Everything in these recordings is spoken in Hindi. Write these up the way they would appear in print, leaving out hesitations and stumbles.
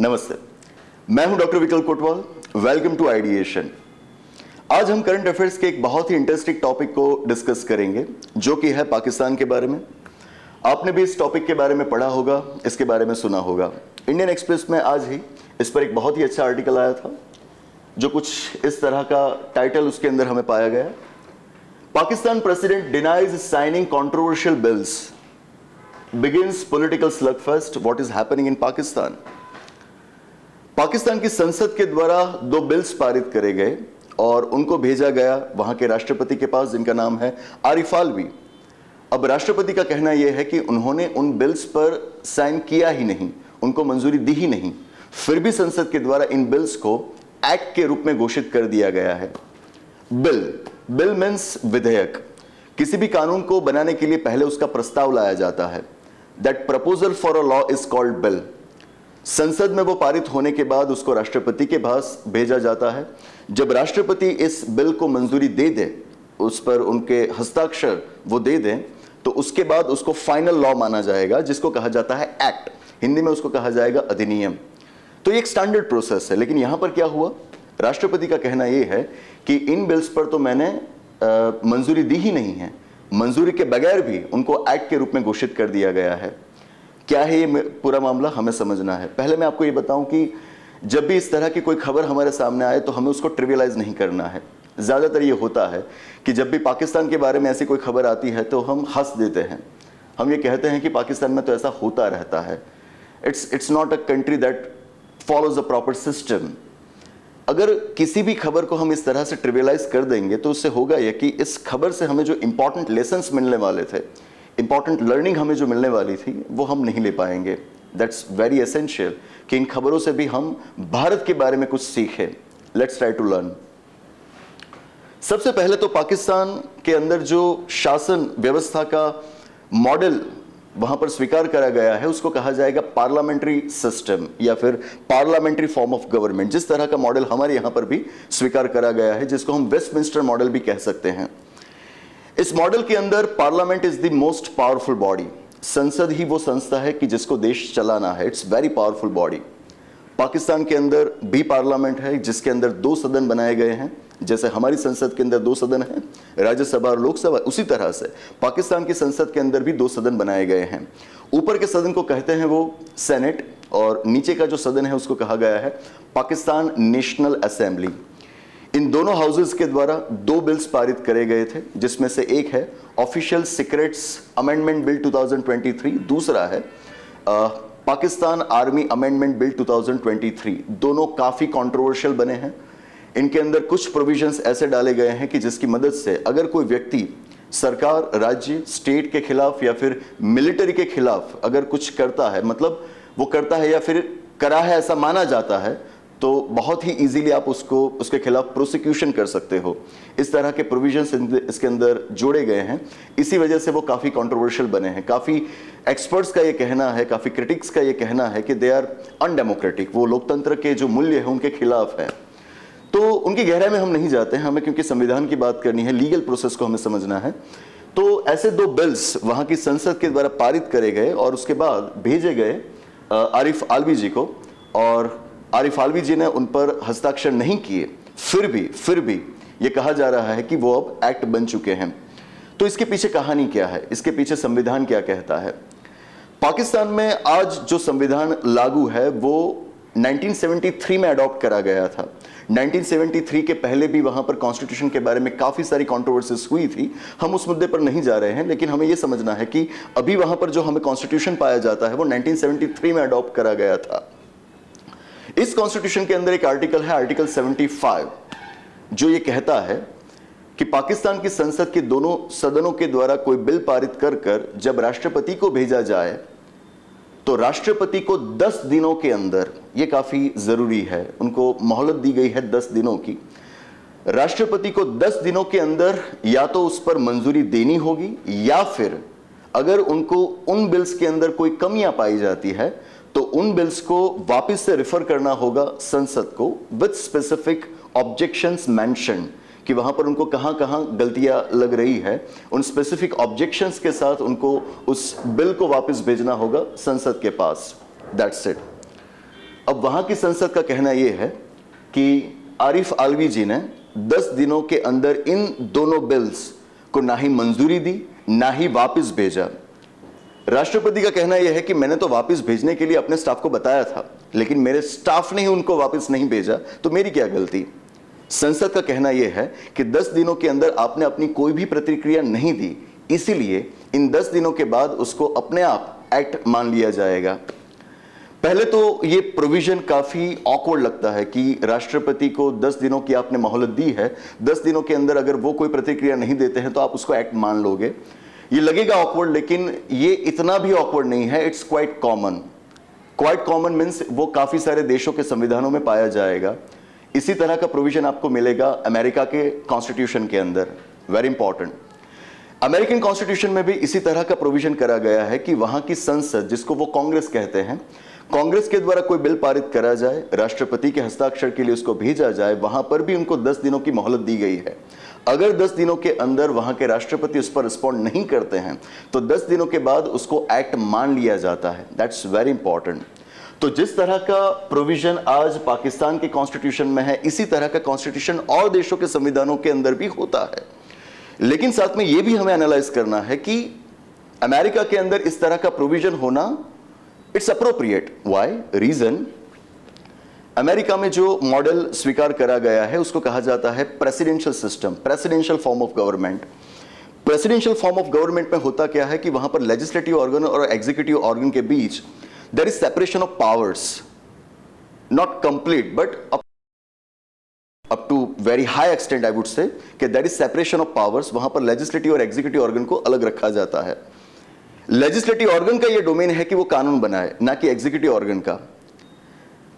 नमस्ते, मैं हूं डॉक्टर विकल कोटवाल। Welcome to ideation. आज हम करंट अफेयर्स के एक बहुत ही इंटरेस्टिंग टॉपिक को डिस्कस करेंगे, जो कि है पाकिस्तान के बारे में। आपने भी इस टॉपिक के बारे में पढ़ा होगा, इसके बारे में सुना होगा। इंडियन एक्सप्रेस में आज ही इस पर एक बहुत ही अच्छा आर्टिकल आया था, जो कुछ इस तरह का टाइटल उसके अंदर हमें पाया गया। Pakistan president denies signing controversial bills, begins political slugfest, what is happening in Pakistan. Pakistan की संसद के द्वारा 2 बिल्स पारित करे गए और उनको भेजा गया वहां के राष्ट्रपति के पास, जिनका नाम है आरिफ आलवी। अब राष्ट्रपति का कहना यह है कि उन्होंने उन बिल्स पर साइन किया ही नहीं, उनको मंजूरी दी ही नहीं, फिर भी संसद के द्वारा इन बिल्स को एक्ट के रूप में घोषित कर दिया गया है। बिल मीन्स विधेयक। किसी भी कानून को बनाने के लिए पहले उसका प्रस्ताव लाया जाता है। That proposal for a law is called bill. संसद में वो पारित होने के बाद उसको राष्ट्रपति के पास भेजा जाता है। जब राष्ट्रपति इस बिल को मंजूरी दे दे, उस पर उनके हस्ताक्षर वो दे दें, तो उसके बाद उसको फाइनल लॉ माना जाएगा, जिसको कहा जाता है एक्ट। हिंदी में उसको कहा जाएगा अधिनियम। तो ये एक स्टैंडर्ड प्रोसेस है। लेकिन यहां पर क्या हुआ, राष्ट्रपति का कहना यह है कि इन बिल्स पर तो मैंने मंजूरी दी ही नहीं है, मंजूरी के बगैर भी उनको एक्ट के रूप में घोषित कर दिया गया है। क्या है ये पूरा मामला, हमें समझना है। पहले मैं आपको ये बताऊं कि जब भी इस तरह की कोई खबर हमारे सामने आए तो हमें उसको ट्रिवियलाइज नहीं करना है। ज़्यादातर ये होता है कि जब भी पाकिस्तान के बारे में ऐसी कोई खबर आती है तो हम हंस देते हैं। हम ये कहते हैं कि पाकिस्तान में तो ऐसा होता रहता है। It's not a country that follows a proper system. अगर किसी भी खबर को हम इस तरह से ट्रिवियलाइज कर देंगे तो उससे होगा यह कि इस खबर से हमें जो इंपॉर्टेंट लेसन्स मिलने वाले थे, इंपॉर्टेंट लर्निंग हमें जो मिलने वाली थी, वो हम नहीं ले पाएंगे। दैट्स वेरी एसेंशियल कि इन खबरों से भी हम भारत के बारे में कुछ सीखें। Let's try to learn. सबसे पहले तो पाकिस्तान के अंदर जो शासन व्यवस्था का मॉडल वहां पर स्वीकार करा गया है, उसको कहा जाएगा पार्लियामेंट्री सिस्टम या फिर पार्लियामेंट्री फॉर्म ऑफ गवर्नमेंट। जिस तरह का मॉडल हमारे यहां पर भी स्वीकार करा गया है, जिसको हम वेस्टमिंस्टर मॉडल भी कह सकते हैं। इस मॉडल के अंदर parliament is the most powerful body. संसद ही वो संस्था है कि जिसको देश चलाना है। It's very powerful body. Pakistan के अंदर भी पार्लियामेंट है, जिसके अंदर 2 सदन बनाए गए हैं। जैसे हमारी संसद के अंदर 2 सदन हैं, राज्यसभा और लोकसभा, उसी तरह से पाकिस्तान की संसद के अंदर भी 2 सदन बनाए गए हैं। ऊपर के सदन को कहते हैं वो सेनेट, और नीचे का जो सदन है उसको कहा गया है पाकिस्तान नेशनल असेंबली। इन दोनों हाउसेस के द्वारा 2 बिल्स पारित करे गए थे, जिसमें से एक है ऑफिशियल सीक्रेट्स अमेंडमेंट बिल 2023, दूसरा है पाकिस्तान आर्मी अमेंडमेंट बिल 2023। दोनों काफी कंट्रोवर्शियल बने हैं। इनके अंदर कुछ प्रोविजंस ऐसे डाले गए हैं कि जिसकी मदद से अगर कोई व्यक्ति सरकार, राज्य, स्टेट के खिलाफ या फिर मिलिट्री के खिलाफ अगर कुछ करता है, मतलब वो करता है या फिर करा है ऐसा माना जाता है, तो बहुत ही इजीली आप उसके खिलाफ प्रोसिक्यूशन कर सकते हो। इस तरह के प्रोविजंस इसके अंदर जोड़े गए हैं। इसी वजह से वो काफ़ी कंट्रोवर्शियल बने हैं। काफ़ी एक्सपर्ट्स का ये कहना है, काफ़ी क्रिटिक्स का ये कहना है कि दे आर अनडेमोक्रेटिक। वो लोकतंत्र के जो मूल्य हैं उनके खिलाफ है। तो उनकी गहराई में हम नहीं जाते हैं, हमें क्योंकि संविधान की बात करनी है, लीगल प्रोसेस को हमें समझना है। तो ऐसे 2 बिल्स वहाँ की संसद के द्वारा पारित करे गए और उसके बाद भेजे गए आरिफ आलवी जी को, और आरिफ आलवी जी ने उन पर हस्ताक्षर नहीं किए। फिर भी ये कहा जा रहा है कि वो अब एक्ट बन चुके हैं। तो इसके पीछे कहानी क्या है, इसके पीछे संविधान क्या कहता है। पाकिस्तान में आज जो संविधान लागू है वो 1973 में अडॉप्ट करा गया था। 1973 के पहले भी वहां पर कॉन्स्टिट्यूशन के बारे में काफी सारी कंट्रोवर्सीज हुई थी। हम उस मुद्दे पर नहीं जा रहे हैं, लेकिन हमें यह समझना है कि अभी वहां पर जो हमें कॉन्स्टिट्यूशन पाया जाता है वो 1973 में अडॉप्ट करा गया था। इस कॉन्स्टिट्यूशन के अंदर एक आर्टिकल है, आर्टिकल 75, जो ये कहता है कि पाकिस्तान की संसद के दोनों सदनों के द्वारा कोई बिल पारित कर जब राष्ट्रपति को भेजा जाए तो राष्ट्रपति को 10 दिनों के अंदर, ये काफी जरूरी है, उनको मोहलत दी गई है 10 दिनों की। राष्ट्रपति को 10 दिनों के अंदर या तो उस पर मंजूरी देनी होगी, या फिर अगर उनको उन बिल्स के अंदर कोई कमियां पाई जाती है तो उन बिल्स को वापस से रिफर करना होगा संसद को विद स्पेसिफिक ऑब्जेक्शंस मेंशन, कि वहां पर उनको कहां कहां गलतियां लग रही है। उन स्पेसिफिक ऑब्जेक्शंस के साथ उनको उस बिल को वापस भेजना होगा संसद के पास। That's it. अब वहां की संसद का कहना यह है कि आरिफ आलवी जी ने 10 दिनों के अंदर इन दोनों बिल्स को ना ही मंजूरी दी ना ही वापस भेजा। राष्ट्रपति का कहना यह है कि मैंने तो वापस भेजने के लिए अपने स्टाफ को बताया था, लेकिन मेरे स्टाफ ने ही उनको वापस नहीं भेजा, तो मेरी क्या गलती। संसद का कहना यह है कि 10 दिनों के अंदर आपने अपनी कोई भी प्रतिक्रिया नहीं दी, इसीलिए इन 10 दिनों के बाद उसको अपने आप एक्ट मान लिया जाएगा। पहले तो ये प्रोविजन काफी ऑकवर्ड लगता है कि राष्ट्रपति को 10 दिनों की आपने मोहलत दी है, 10 दिनों के अंदर अगर वो कोई प्रतिक्रिया नहीं देते हैं तो आप उसको एक्ट मान लोगे। ये लगेगा ऑकवर्ड, लेकिन ये इतना भी ऑकवर्ड नहीं है। It's quite common. Quite common means वो काफी सारे देशों के संविधानों में पाया जाएगा। इसी तरह का प्रोविजन आपको मिलेगा अमेरिका के कॉन्स्टिट्यूशन के अंदर। वेरी इंपॉर्टेंट, अमेरिकन कॉन्स्टिट्यूशन में भी इसी तरह का प्रोविजन करा गया है कि वहां की संसद, जिसको वो कांग्रेस कहते हैं, कांग्रेस के द्वारा कोई बिल पारित करा जाए, राष्ट्रपति के हस्ताक्षर के लिए उसको भेजा जाए, वहां पर भी उनको 10 दिनों की मोहलत दी गई है। अगर 10 दिनों के अंदर वहां के राष्ट्रपति उस पर रिस्पॉन्ड नहीं करते हैं तो 10 दिनों के बाद उसको एक्ट मान लिया जाता है। That's very important. तो जिस तरह का प्रोविजन आज पाकिस्तान के कॉन्स्टिट्यूशन में है, इसी तरह का कॉन्स्टिट्यूशन और देशों के संविधानों के अंदर भी होता है। लेकिन साथ में यह भी हमें एनालाइज करना है कि अमेरिका के अंदर इस तरह का प्रोविजन होना it's appropriate. Why? Reason, America में जो मॉडल स्वीकार करा गया है उसको कहा जाता है presidential system, presidential form of government. Presidential form of government में होता क्या है कि वहां पर लेजिस्लेटिव ऑर्गन और एग्जीक्यूटिव ऑर्गन के बीच there is separation of powers, not complete but up to very high extent I would say कि there is separation of powers. वहां पर लेजिस्लेटिव और एग्जीक्यूटिव ऑर्गन को अलग रखा जाता है। लेजिस्लेटिव ऑर्गन का यह डोमेन है कि वो कानून बनाए, ना कि एग्जीक्यूटिव ऑर्गन का।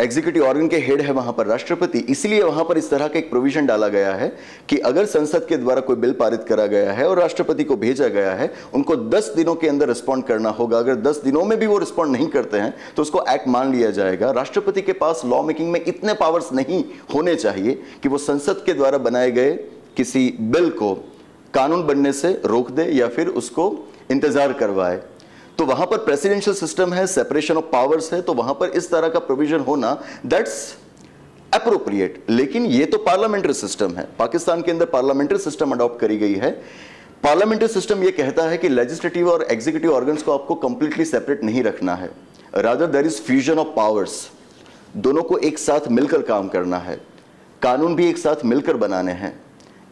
एग्जीक्यूटिव ऑर्गन के हेड है वहां पर राष्ट्रपति, इसलिए वहां पर इस तरह का एक प्रोविजन डाला गया है कि अगर संसद के द्वारा कोई बिल पारित करा गया है और राष्ट्रपति को भेजा गया है, उनको 10 दिनों के अंदर रिस्पॉन्ड करना होगा। अगर 10 दिनों में भी वो रिस्पॉन्ड नहीं करते हैं तो उसको एक्ट मान लिया जाएगा। राष्ट्रपति के पास लॉ मेकिंग में इतने पावर्स नहीं होने चाहिए कि वो संसद के द्वारा बनाए गए किसी बिल को कानून बनने से रोक दे या फिर उसको इंतजार करवाए। तो वहां पर प्रेसिडेंशियल सिस्टम है, सेपरेशन ऑफ पावर्स है, तो वहां पर इस तरह का प्रोविजन होना दैट्स अप्रोप्रिएट। लेकिन ये तो पार्लियामेंट्री सिस्टम है, पाकिस्तान के अंदर पार्लियामेंट्री सिस्टम अडॉप्ट करी गई है। पार्लियामेंट्री सिस्टम ये कहता है कि लेजिस्लेटिव और एग्जीक्यूटिव ऑर्गन्स को आपको कंप्लीटली सेपरेट नहीं रखना है, rather there is fusion of powers. दोनों को एक साथ मिलकर काम करना है, कानून भी एक साथ मिलकर बनाने हैं।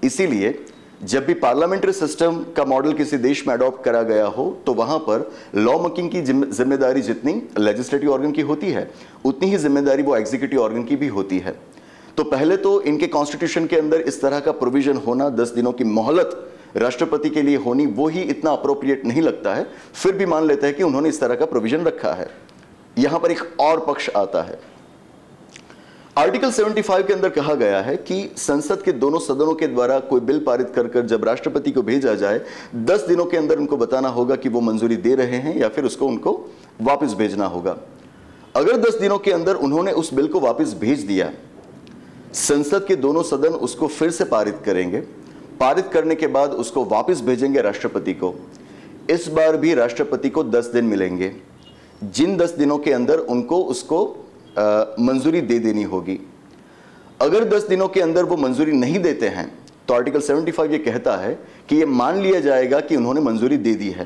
इसीलिए जब भी पार्लियामेंट्री सिस्टम का मॉडल किसी देश में अडॉप्ट करा गया हो तो वहां पर लॉ मेकिंग की जिम्मेदारी जितनी लेजिस्लेटिव ऑर्गन की होती है, उतनी ही जिम्मेदारी वो एग्जीक्यूटिव ऑर्गन की भी होती है। तो पहले तो इनके कॉन्स्टिट्यूशन के अंदर इस तरह का प्रोविजन होना, 10 दिनों की मोहलत राष्ट्रपति के लिए होनी, वो ही इतना अप्रोप्रिएट नहीं लगता है। फिर भी मान लेते हैं कि उन्होंने इस तरह का प्रोविजन रखा है। यहां पर एक और पक्ष आता है। आर्टिकल 75 के अंदर कहा गया है कि संसद के दोनों सदनों के द्वारा कोई बिल पारित कर जब राष्ट्रपति को भेजा जाए, 10 दिनों के अंदर उनको बताना होगा कि वो मंजूरी दे रहे हैं या फिर उसको उनको वापस भेजना होगा। अगर 10 दिनों के अंदर उन्होंने उस बिल को वापस भेज दिया, संसद के दोनों सदन उसको फिर से पारित करेंगे, पारित करने के बाद उसको वापस भेजेंगे राष्ट्रपति को। इस बार भी राष्ट्रपति को 10 दिन मिलेंगे, जिन 10 दिनों के अंदर उनको उसको मंजूरी दे देनी होगी। अगर 10 दिनों के अंदर वो मंजूरी नहीं देते हैं तो आर्टिकल 75 ये कहता है कि ये मान लिया जाएगा कि उन्होंने मंजूरी दे दी है।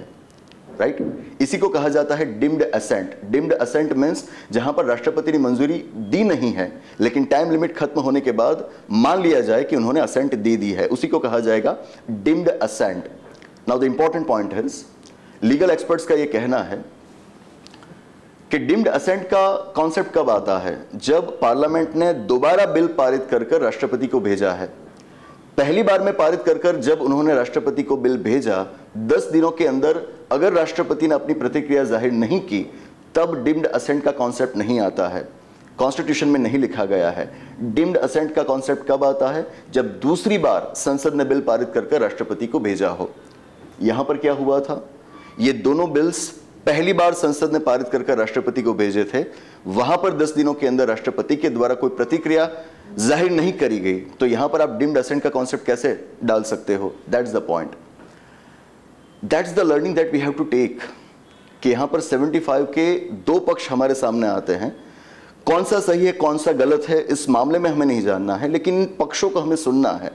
राइट? इसी को कहा जाता है deemed assent. Deemed assent means जहां पर राष्ट्रपति ने मंजूरी दी नहीं है लेकिन टाइम लिमिट खत्म होने के बाद मान लिया जाए कि उन्होंने असेंट दे दी है, उसी को कहा जाएगा deemed assent. Now the important point है, लीगल एक्सपर्ट्स का यह कहना है कि डिम्ड असेंट का कॉन्सेप्ट कब आता है? जब पार्लियामेंट ने दोबारा बिल पारित कर राष्ट्रपति को भेजा है। पहली बार में पारित कर जब उन्होंने राष्ट्रपति को बिल भेजा, 10 दिनों के अंदर अगर राष्ट्रपति ने अपनी प्रतिक्रिया जाहिर नहीं की, तब डिम्ड असेंट का कॉन्सेप्ट नहीं आता है, कॉन्स्टिट्यूशन में नहीं लिखा गया है। डिम्ड असेंट का कॉन्सेप्ट कब आता है? जब दूसरी बार संसद ने बिल पारित कर राष्ट्रपति को भेजा हो। यहां पर क्या हुआ था? ये दोनों बिल्स पहली बार संसद ने पारित कर राष्ट्रपति को भेजे थे, वहां पर 10 दिनों के अंदर राष्ट्रपति के द्वारा कोई प्रतिक्रिया जाहिर नहीं करी गई, तो यहां पर आप डिम्ड असेंट का कॉन्सेप्ट कैसे डाल सकते हो? That's the point, that's the learning that we have to take कि यहां पर 75 के दो पक्ष हमारे सामने आते हैं। कौन सा सही है कौन सा गलत है इस मामले में हमें नहीं जानना है, लेकिन इन पक्षों को हमें सुनना है,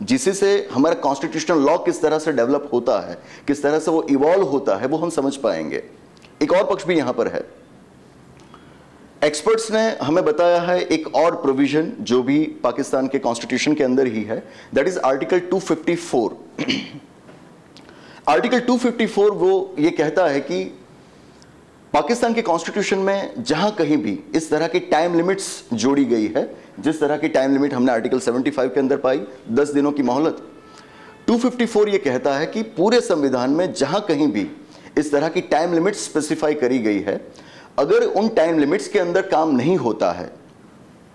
जिससे हमारा कॉन्स्टिट्यूशनल लॉ किस तरह से डेवलप होता है, किस तरह से वो इवॉल्व होता है, वो हम समझ पाएंगे। एक और पक्ष भी यहां पर है। एक्सपर्ट्स ने हमें बताया है एक और प्रोविजन जो भी पाकिस्तान के कॉन्स्टिट्यूशन के अंदर ही है, दैट इज आर्टिकल 254। आर्टिकल 254 वो ये कहता है कि पाकिस्तान के कॉन्स्टिट्यूशन में जहां कहीं भी इस तरह की टाइम लिमिट्स जोड़ी गई है, जिस तरह की टाइम लिमिट हमने आर्टिकल 75 के अंदर पाई, 10 दिनों की मोहलत, 254 ये कहता है कि पूरे संविधान में जहां कहीं भी इस तरह की टाइम लिमिट स्पेसिफाई करी गई है, अगर उन टाइम लिमिट्स के अंदर काम नहीं होता है,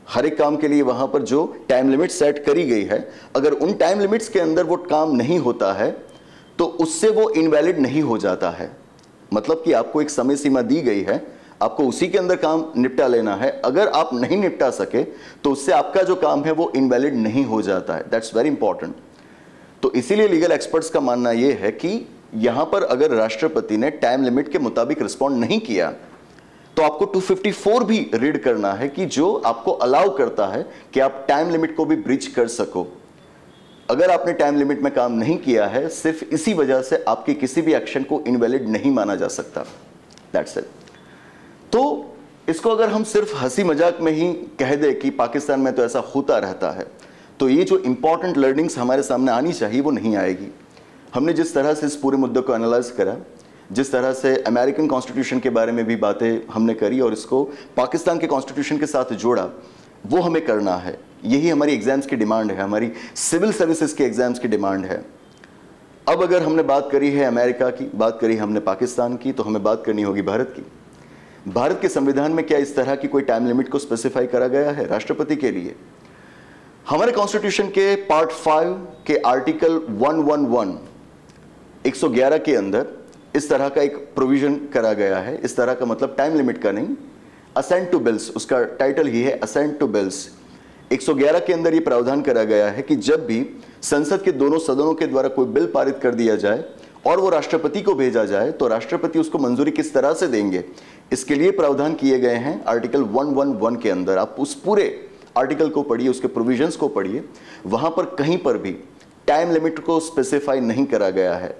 हर एक काम के लिए वहां पर जो टाइम लिमिट सेट करी गई है, अगर उन टाइम लिमिट्स के अंदर वो काम नहीं होता है तो उससे वो इनवैलिड नहीं हो जाता है। मतलब कि आपको एक समय सीमा दी गई है, आपको उसी के अंदर काम निपटा लेना है, अगर आप नहीं निपटा सके तो उससे आपका जो काम है वो इनवैलिड नहीं हो जाता है। That's very important. तो इसीलिए लीगल एक्सपर्ट्स का मानना यह है कि यहां पर अगर राष्ट्रपति ने टाइम लिमिट के मुताबिक रिस्पॉन्ड नहीं किया तो आपको 254 भी रीड करना है कि जो आपको अलाउ करता है कि आप टाइम लिमिट को भी ब्रीच कर सको। अगर आपने टाइम लिमिट में काम नहीं किया है, सिर्फ इसी वजह से आपके किसी भी एक्शन को इनवैलिड नहीं माना जा सकता। That's it. तो इसको अगर हम सिर्फ हंसी मजाक में ही कह दे कि पाकिस्तान में तो ऐसा होता रहता है, तो ये जो इंपॉर्टेंट लर्निंग्स हमारे सामने आनी चाहिए वो नहीं आएगी। हमने जिस तरह से इस पूरे मुद्दे को एनालाइज करा, जिस तरह से अमेरिकन कॉन्स्टिट्यूशन के बारे में भी बातें हमने करी और इसको पाकिस्तान के कॉन्स्टिट्यूशन के साथ जोड़ा, वो हमें करना है। यही हमारी एग्जाम्स की डिमांड है, हमारी सिविल सर्विसेज के एग्जाम्स की डिमांड है। अब अगर हमने बात करी है अमेरिका की, बात करी हमने पाकिस्तान की, तो हमें बात करनी होगी भारत की। भारत के संविधान में क्या इस तरह की कोई टाइम लिमिट को स्पेसिफाई करा गया है राष्ट्रपति के लिए? हमारे कॉन्स्टिट्यूशन के पार्ट 5 के आर्टिकल 111 111 के अंदर इस तरह का एक प्रोविजन करा गया है। इस तरह का मतलब टाइम लिमिट का नहीं, असेंट टू बिल्स, उसका टाइटल ही है असेंट टू बिल्स। 111 के अंदर यह प्रावधान करा गया है कि जब भी संसद के दोनों सदनों के द्वारा कोई बिल पारित कर दिया जाए और वो राष्ट्रपति को भेजा जाए, तो राष्ट्रपति उसको मंजूरी किस तरह से देंगे, इसके लिए प्रावधान किए गए हैं आर्टिकल 111 के अंदर। आप उस पूरे आर्टिकल को पढ़िए, उसके प्रोविजंस को पढ़िए, वहां पर कहीं पर भी टाइम लिमिट को स्पेसिफाई नहीं करा गया है।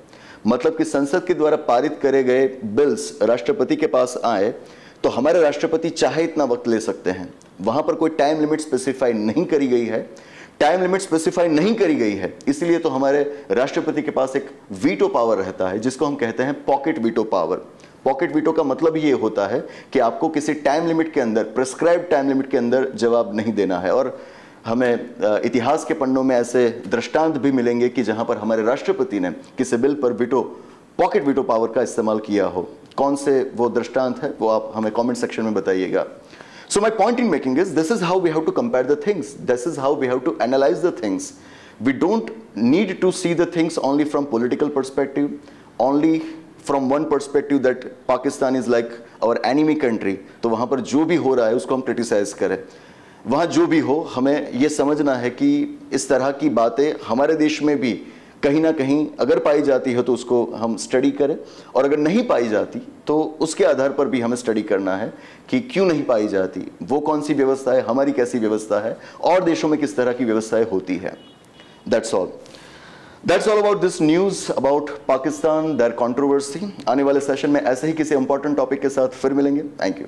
मतलब कि संसद के द्वारा पारित करे गए बिल्स राष्ट्रपति के पास आए तो हमारे राष्ट्रपति चाहे इतना वक्त ले सकते हैं। वहां पर कोई टाइम लिमिट स्पेसिफाई नहीं करी गई है। टाइम लिमिट स्पेसिफाई नहीं करी गई है, इसलिए तो हमारे राष्ट्रपति के पास एक वीटो पावर रहता है, जिसको हम कहते हैं pocket veto power. Pocket veto का मतलब ये होता है कि आपको किसी टाइम लिमिट के अंदर, प्रिस्क्राइब्ड टाइम लिमिट के अंदर जवाब नहीं देना है। और हमें इतिहास के पन्नों में ऐसे दृष्टांत भी मिलेंगे कि जहां पर हमारे राष्ट्रपति ने किसी बिल पर वीटो, पॉकेट वीटो पावर का इस्तेमाल किया हो। कौन से वो दृष्टांत है वो आप हमें कमेंट सेक्शन में बताइएगा। So my point in making is, this is how we have to compare the things. This is how we have to analyze the things. We don't need to see the things only from political perspective, only from one perspective that Pakistan is like our enemy country. तो वहाँ पर जो भी हो रहा है उसको हम criticize करें। वहाँ जो भी हो, हमें ये समझना है कि इस तरह की बातें हमारे देश में भी कहीं ना कहीं अगर पाई जाती है तो उसको हम स्टडी करें, और अगर नहीं पाई जाती तो उसके आधार पर भी हमें स्टडी करना है कि क्यों नहीं पाई जाती, वो कौन सी व्यवस्था है, हमारी कैसी व्यवस्था है, और देशों में किस तरह की व्यवस्थाएं होती है। That's all about this news about Pakistan, there controversy. आने वाले सेशन में ऐसे ही किसी इंपॉर्टेंट टॉपिक के साथ फिर मिलेंगे। Thank you.